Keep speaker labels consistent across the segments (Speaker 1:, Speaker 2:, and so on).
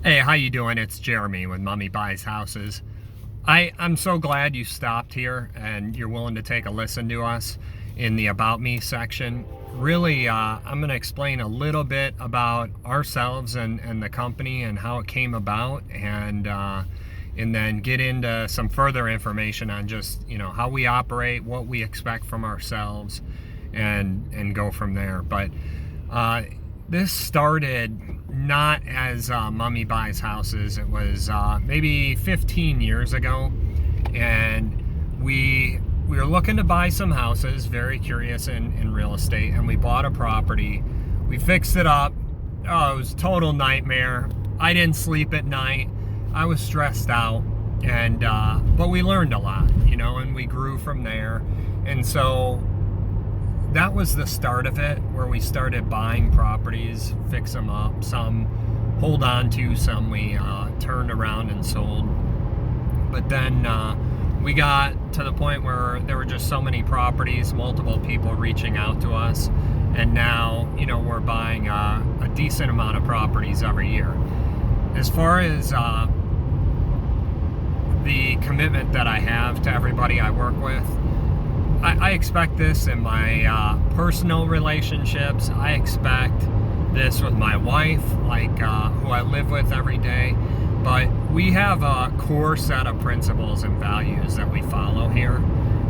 Speaker 1: Hey, how you doing? It's Jeremy with Buys Houses. I'm so glad you stopped here and you're willing to take a listen to us in the About Me section. Really, I'm going to explain a little bit about ourselves and the company and how it came about, and then get into some further information on just how we operate, what we expect from ourselves, and go from there. But this started not as Mummy Buys Houses. It was maybe 15 years ago, and we were looking to buy some houses, very curious in real estate, and we bought a property. We fixed it up. Oh, it was a total nightmare. I didn't sleep at night. I was stressed out, and but we learned a lot, and we grew from there. And so that was the start of it, where we started buying properties, fix them up, some hold on to, some we turned around and sold. But then we got to the point where there were just so many properties, multiple people reaching out to us, and now we're buying a decent amount of properties every year. As far as the commitment that I have to everybody I work with, I expect this in my personal relationships. I expect this with my wife, who I live with every day. But we have a core set of principles and values that we follow here,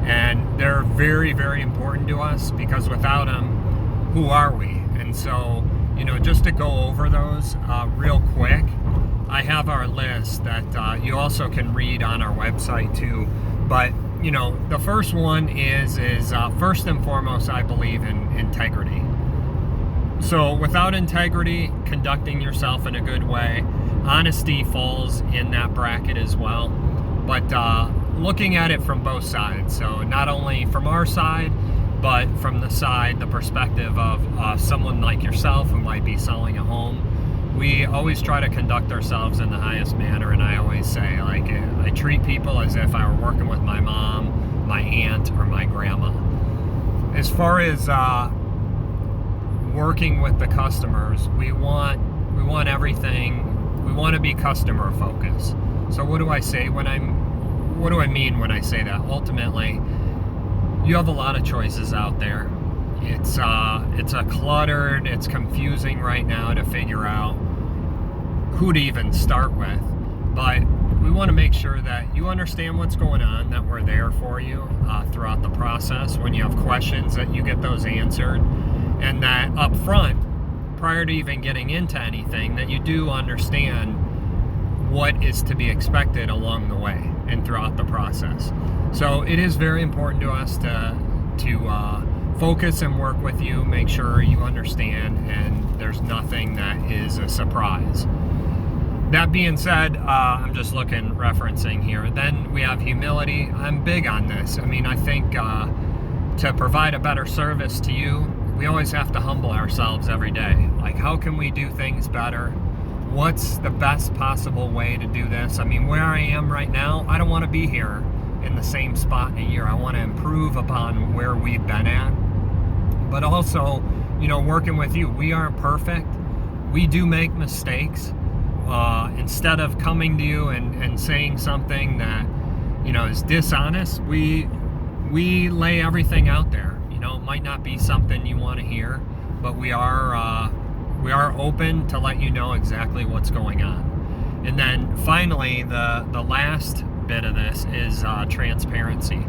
Speaker 1: and they're very, very important to us, because without them, who are we? And so, just to go over those real quick, I have our list that you also can read on our website too. But the first one is first and foremost, I believe in integrity. So without integrity, conducting yourself in a good way, honesty falls in that bracket as well. But looking at it from both sides, so not only from our side, but from the perspective of someone like yourself who might be selling a home, we always try to conduct ourselves in the highest manner. And I always say, I treat people as if I were working with my mom, my aunt, or my grandma. As far as working with the customers, we want everything. We want to be customer focused. So what do I say what do I mean when I say that? Ultimately, you have a lot of choices out there. It's cluttered, it's confusing right now to figure out who to even start with. But we want to make sure that you understand what's going on, that we're there for you throughout the process. When you have questions, that you get those answered, and that up front, prior to even getting into anything, that you do understand what is to be expected along the way and throughout the process. So it is very important to us to focus and work with you, make sure you understand, and there's nothing that is a surprise. That being said, I'm just referencing here. Then we have humility. I'm big on this. I think to provide a better service to you, we always have to humble ourselves every day. How can we do things better? What's the best possible way to do this? Where I am right now, I don't want to be here in the same spot in a year. I want to improve upon where we've been at. But also, working with you, we aren't perfect. We do make mistakes. Instead of coming to you and saying something that, is dishonest, we lay everything out there. It might not be something you want to hear, but we are open to let you know exactly what's going on. And then finally, the last bit of this is transparency.